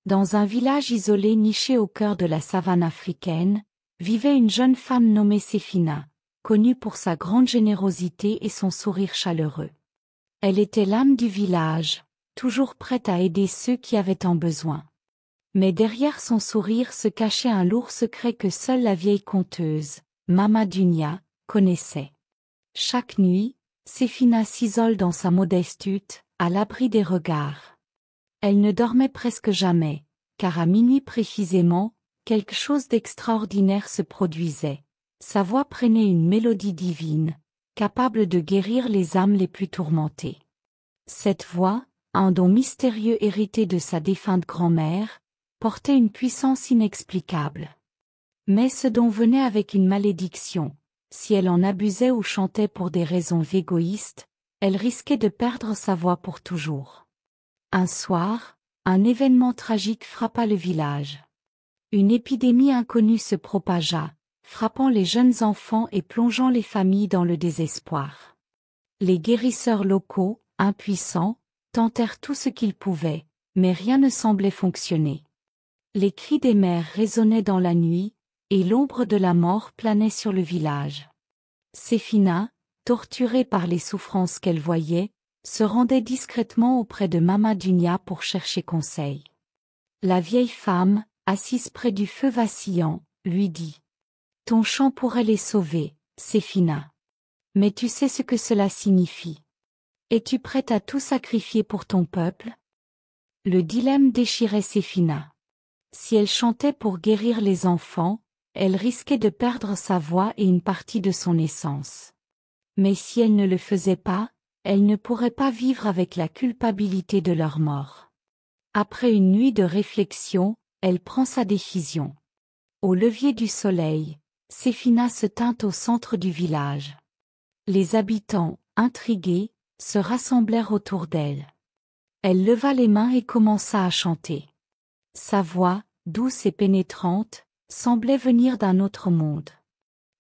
Dans un village isolé niché au cœur de la savane africaine, vivait une jeune femme nommée Séphina, connue pour sa grande générosité et son sourire chaleureux. Elle était l'âme du village, toujours prête à aider ceux qui avaient en besoin. Mais derrière son sourire se cachait un lourd secret que seule la vieille conteuse, Mama Dunia, connaissait. Chaque nuit, Séphina s'isole dans sa modeste hutte, à l'abri des regards. Elle ne dormait presque jamais, car à minuit précisément, quelque chose d'extraordinaire se produisait. Sa voix prenait une mélodie divine, capable de guérir les âmes les plus tourmentées. Cette voix, un don mystérieux hérité de sa défunte grand-mère, portait une puissance inexplicable. Mais ce don venait avec une malédiction. Si elle en abusait ou chantait pour des raisons égoïstes, elle risquait de perdre sa voix pour toujours. Un soir, un événement tragique frappa le village. Une épidémie inconnue se propagea, frappant les jeunes enfants et plongeant les familles dans le désespoir. Les guérisseurs locaux, impuissants, tentèrent tout ce qu'ils pouvaient, mais rien ne semblait fonctionner. Les cris des mères résonnaient dans la nuit, et l'ombre de la mort planait sur le village. Séphina, torturée par les souffrances qu'elle voyait, se rendait discrètement auprès de Mama Dunia pour chercher conseil. La vieille femme, assise près du feu vacillant, lui dit « Ton chant pourrait les sauver, Séphina. Mais tu sais ce que cela signifie. Es-tu prête à tout sacrifier pour ton peuple ?» Le dilemme déchirait Séphina. Si elle chantait pour guérir les enfants, elle risquait de perdre sa voix et une partie de son essence. Mais si elle ne le faisait pas, elle ne pourrait pas vivre avec la culpabilité de leur mort. Après une nuit de réflexion, elle prend sa décision. Au lever du soleil, Séphina se tint au centre du village. Les habitants, intrigués, se rassemblèrent autour d'elle. Elle leva les mains et commença à chanter. Sa voix, douce et pénétrante, semblait venir d'un autre monde.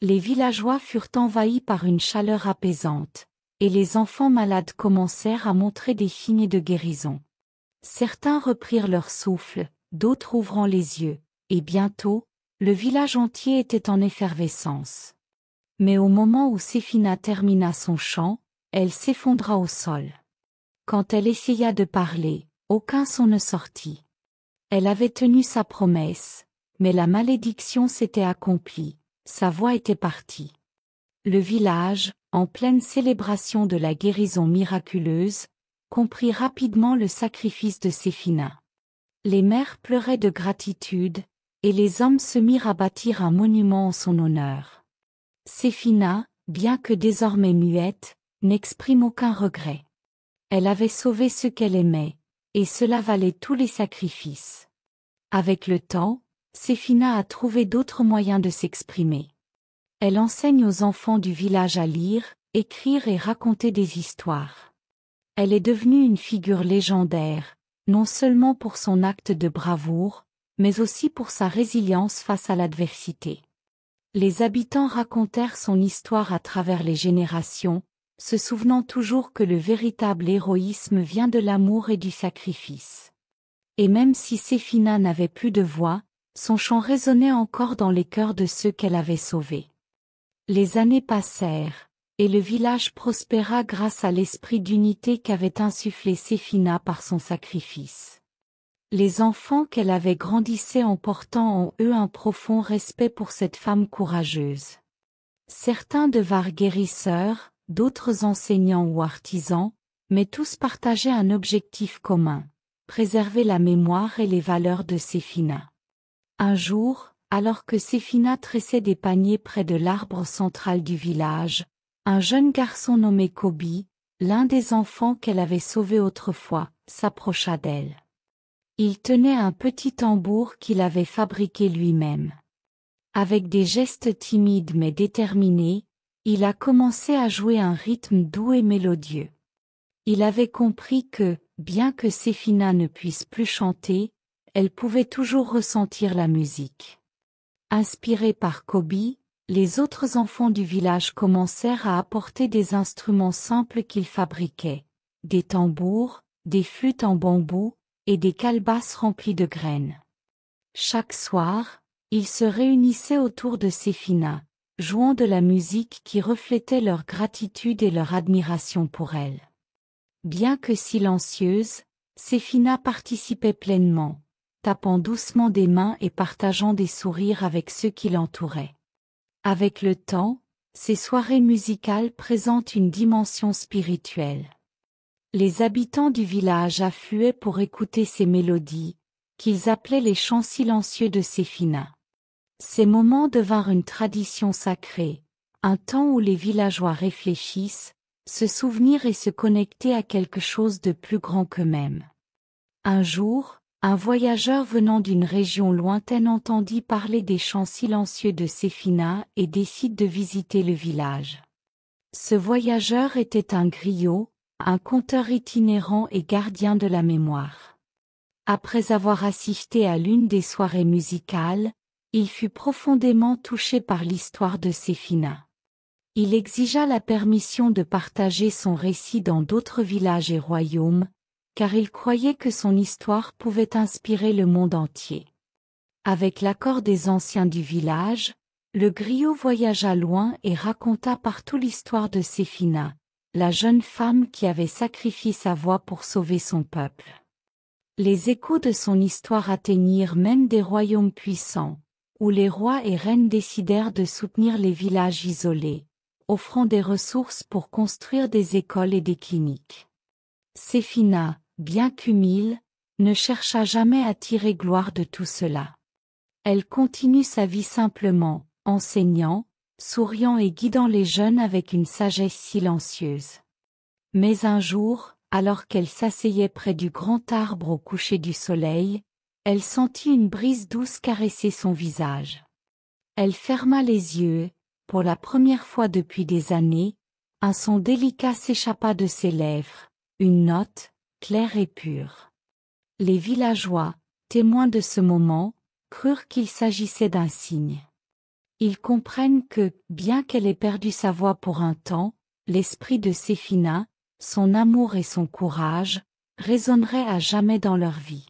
Les villageois furent envahis par une chaleur apaisante, et les enfants malades commencèrent à montrer des signes de guérison. Certains reprirent leur souffle, d'autres ouvrant les yeux, et bientôt, le village entier était en effervescence. Mais au moment où Séphina termina son chant, elle s'effondra au sol. Quand elle essaya de parler, aucun son ne sortit. Elle avait tenu sa promesse, mais la malédiction s'était accomplie, sa voix était partie. Le village, en pleine célébration de la guérison miraculeuse, comprit rapidement le sacrifice de Séphina. Les mères pleuraient de gratitude, et les hommes se mirent à bâtir un monument en son honneur. Séphina, bien que désormais muette, n'exprime aucun regret. Elle avait sauvé ceux qu'elle aimait, et cela valait tous les sacrifices. Avec le temps, Séphina a trouvé d'autres moyens de s'exprimer. Elle enseigne aux enfants du village à lire, écrire et raconter des histoires. Elle est devenue une figure légendaire, non seulement pour son acte de bravoure, mais aussi pour sa résilience face à l'adversité. Les habitants racontèrent son histoire à travers les générations, se souvenant toujours que le véritable héroïsme vient de l'amour et du sacrifice. Et même si Séphina n'avait plus de voix, son chant résonnait encore dans les cœurs de ceux qu'elle avait sauvés. Les années passèrent, et le village prospéra grâce à l'esprit d'unité qu'avait insufflé Séphina par son sacrifice. Les enfants qu'elle avait grandissaient en portant en eux un profond respect pour cette femme courageuse. Certains devinrent guérisseurs, d'autres enseignants ou artisans, mais tous partageaient un objectif commun: préserver la mémoire et les valeurs de Séphina. Un jour, alors que Séphina tressait des paniers près de l'arbre central du village, un jeune garçon nommé Kobi, l'un des enfants qu'elle avait sauvés autrefois, s'approcha d'elle. Il tenait un petit tambour qu'il avait fabriqué lui-même. Avec des gestes timides mais déterminés, il a commencé à jouer un rythme doux et mélodieux. Il avait compris que, bien que Séphina ne puisse plus chanter, elle pouvait toujours ressentir la musique. Inspirés par Kobi, les autres enfants du village commencèrent à apporter des instruments simples qu'ils fabriquaient: des tambours, des flûtes en bambou, et des calebasses remplies de graines. Chaque soir, ils se réunissaient autour de Séphina, jouant de la musique qui reflétait leur gratitude et leur admiration pour elle. Bien que silencieuse, Séphina participait pleinement, tapant doucement des mains et partageant des sourires avec ceux qui l'entouraient. Avec le temps, ces soirées musicales présentent une dimension spirituelle. Les habitants du village affluaient pour écouter ces mélodies, qu'ils appelaient les chants silencieux de Séphina. Ces moments devinrent une tradition sacrée, un temps où les villageois réfléchissent, se souvenir et se connecter à quelque chose de plus grand qu'eux-mêmes. Un jour, un voyageur venant d'une région lointaine entendit parler des chants silencieux de Séphina et décide de visiter le village. Ce voyageur était un griot, un conteur itinérant et gardien de la mémoire. Après avoir assisté à l'une des soirées musicales, il fut profondément touché par l'histoire de Séphina. Il exigea la permission de partager son récit dans d'autres villages et royaumes, car il croyait que son histoire pouvait inspirer le monde entier. Avec l'accord des anciens du village, le griot voyagea loin et raconta partout l'histoire de Séphina, la jeune femme qui avait sacrifié sa voix pour sauver son peuple. Les échos de son histoire atteignirent même des royaumes puissants, où les rois et reines décidèrent de soutenir les villages isolés, offrant des ressources pour construire des écoles et des cliniques. Séphina, bien qu'humile, ne chercha jamais à tirer gloire de tout cela. Elle continue sa vie simplement, enseignant, souriant et guidant les jeunes avec une sagesse silencieuse. Mais un jour, alors qu'elle s'asseyait près du grand arbre au coucher du soleil, elle sentit une brise douce caresser son visage. Elle ferma les yeux, pour la première fois depuis des années, un son délicat s'échappa de ses lèvres, une note, claire et pure. Les villageois, témoins de ce moment, crurent qu'il s'agissait d'un signe. Ils comprennent que, bien qu'elle ait perdu sa voix pour un temps, l'esprit de Séphina, son amour et son courage, résonneraient à jamais dans leur vie.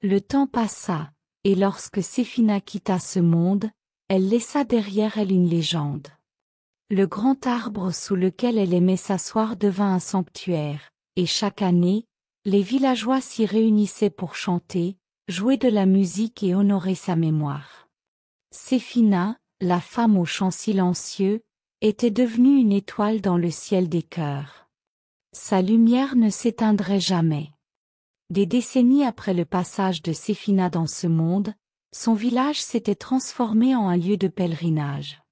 Le temps passa, et lorsque Séphina quitta ce monde, elle laissa derrière elle une légende. Le grand arbre sous lequel elle aimait s'asseoir devint un sanctuaire, et chaque année, les villageois s'y réunissaient pour chanter, jouer de la musique et honorer sa mémoire. Séphina, la femme aux chants silencieux, était devenue une étoile dans le ciel des cœurs. Sa lumière ne s'éteindrait jamais. Des décennies après le passage de Séphina dans ce monde, son village s'était transformé en un lieu de pèlerinage.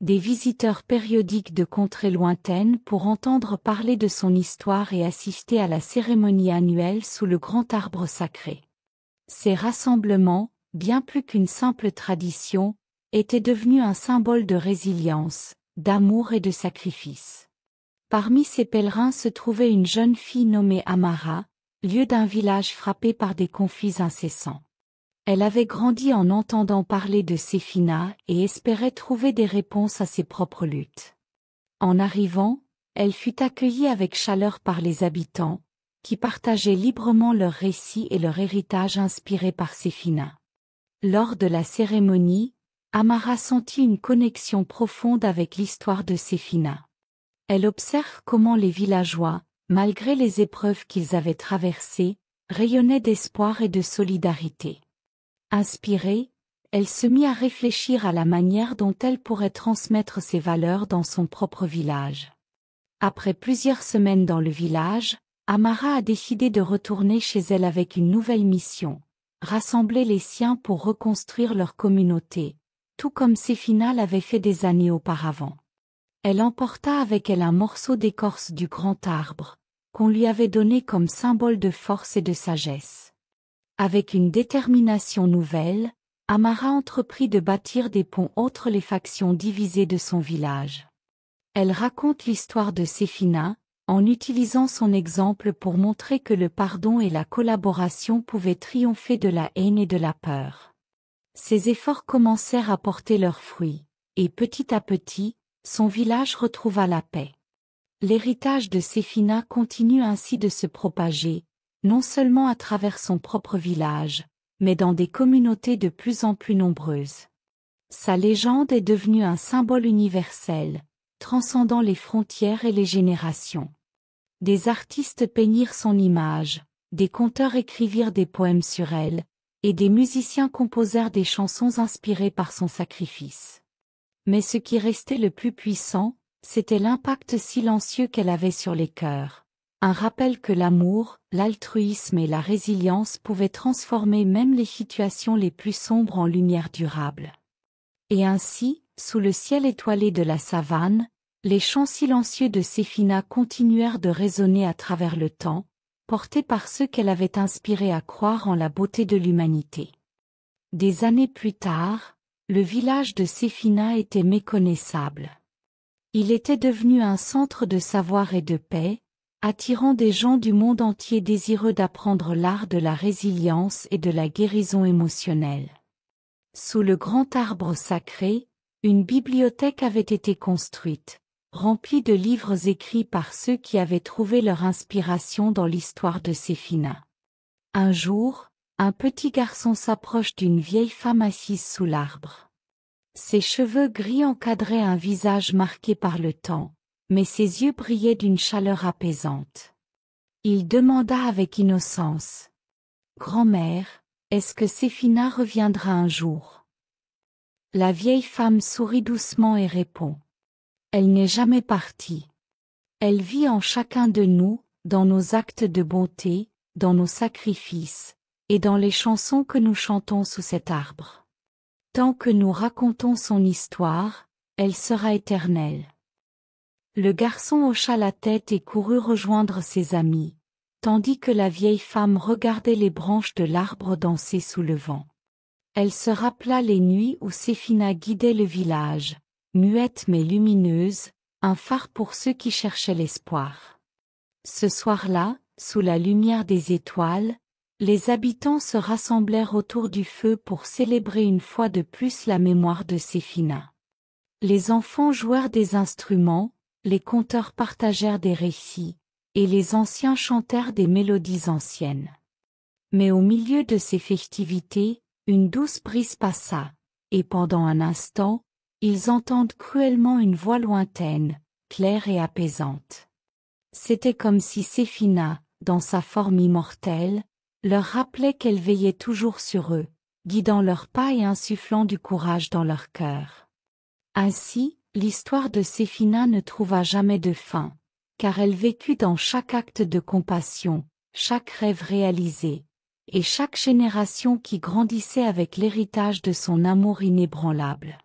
Des visiteurs périodiques de contrées lointaines pour entendre parler de son histoire et assister à la cérémonie annuelle sous le grand arbre sacré. Ces rassemblements, bien plus qu'une simple tradition, étaient devenus un symbole de résilience, d'amour et de sacrifice. Parmi ces pèlerins se trouvait une jeune fille nommée Amara, lieu d'un village frappé par des conflits incessants. Elle avait grandi en entendant parler de Séphina et espérait trouver des réponses à ses propres luttes. En arrivant, elle fut accueillie avec chaleur par les habitants, qui partageaient librement leurs récits et leur héritage inspiré par Séphina. Lors de la cérémonie, Amara sentit une connexion profonde avec l'histoire de Séphina. Elle observe comment les villageois, malgré les épreuves qu'ils avaient traversées, rayonnaient d'espoir et de solidarité. Inspirée, elle se mit à réfléchir à la manière dont elle pourrait transmettre ces valeurs dans son propre village. Après plusieurs semaines dans le village, Amara a décidé de retourner chez elle avec une nouvelle mission, rassembler les siens pour reconstruire leur communauté, tout comme Séphina l'avait fait des années auparavant. Elle emporta avec elle un morceau d'écorce du grand arbre, qu'on lui avait donné comme symbole de force et de sagesse. Avec une détermination nouvelle, Amara entreprit de bâtir des ponts entre les factions divisées de son village. Elle raconte l'histoire de Séphina, en utilisant son exemple pour montrer que le pardon et la collaboration pouvaient triompher de la haine et de la peur. Ses efforts commencèrent à porter leurs fruits, et petit à petit, son village retrouva la paix. L'héritage de Séphina continue ainsi de se propager, non seulement à travers son propre village, mais dans des communautés de plus en plus nombreuses. Sa légende est devenue un symbole universel, transcendant les frontières et les générations. Des artistes peignirent son image, des conteurs écrivirent des poèmes sur elle, et des musiciens composèrent des chansons inspirées par son sacrifice. Mais ce qui restait le plus puissant, c'était l'impact silencieux qu'elle avait sur les cœurs. Un rappel que l'amour, l'altruisme et la résilience pouvaient transformer même les situations les plus sombres en lumière durable. Et ainsi, sous le ciel étoilé de la savane, les chants silencieux de Séphina continuèrent de résonner à travers le temps, portés par ceux qu'elle avait inspirés à croire en la beauté de l'humanité. Des années plus tard, le village de Séphina était méconnaissable. Il était devenu un centre de savoir et de paix, attirant des gens du monde entier désireux d'apprendre l'art de la résilience et de la guérison émotionnelle. Sous le grand arbre sacré, une bibliothèque avait été construite, remplie de livres écrits par ceux qui avaient trouvé leur inspiration dans l'histoire de Séphina. Un jour, un petit garçon s'approche d'une vieille femme assise sous l'arbre. Ses cheveux gris encadraient un visage marqué par le temps, mais ses yeux brillaient d'une chaleur apaisante. Il demanda avec innocence: « Grand-mère, est-ce que Séphina reviendra un jour ?» La vieille femme sourit doucement et répond: « Elle n'est jamais partie. Elle vit en chacun de nous, dans nos actes de bonté, dans nos sacrifices, et dans les chansons que nous chantons sous cet arbre. Tant que nous racontons son histoire, elle sera éternelle. » Le garçon hocha la tête et courut rejoindre ses amis, tandis que la vieille femme regardait les branches de l'arbre danser sous le vent. Elle se rappela les nuits où Séphina guidait le village, muette mais lumineuse, un phare pour ceux qui cherchaient l'espoir. Ce soir-là, sous la lumière des étoiles, les habitants se rassemblèrent autour du feu pour célébrer une fois de plus la mémoire de Séphina. Les enfants jouèrent des instruments, les conteurs partagèrent des récits, et les anciens chantèrent des mélodies anciennes. Mais au milieu de ces festivités, une douce brise passa, et pendant un instant, ils entendent cruellement une voix lointaine, claire et apaisante. C'était comme si Séphina, dans sa forme immortelle, leur rappelait qu'elle veillait toujours sur eux, guidant leurs pas et insufflant du courage dans leur cœur. Ainsi, l'histoire de Séphina ne trouva jamais de fin, car elle vécut dans chaque acte de compassion, chaque rêve réalisé, et chaque génération qui grandissait avec l'héritage de son amour inébranlable.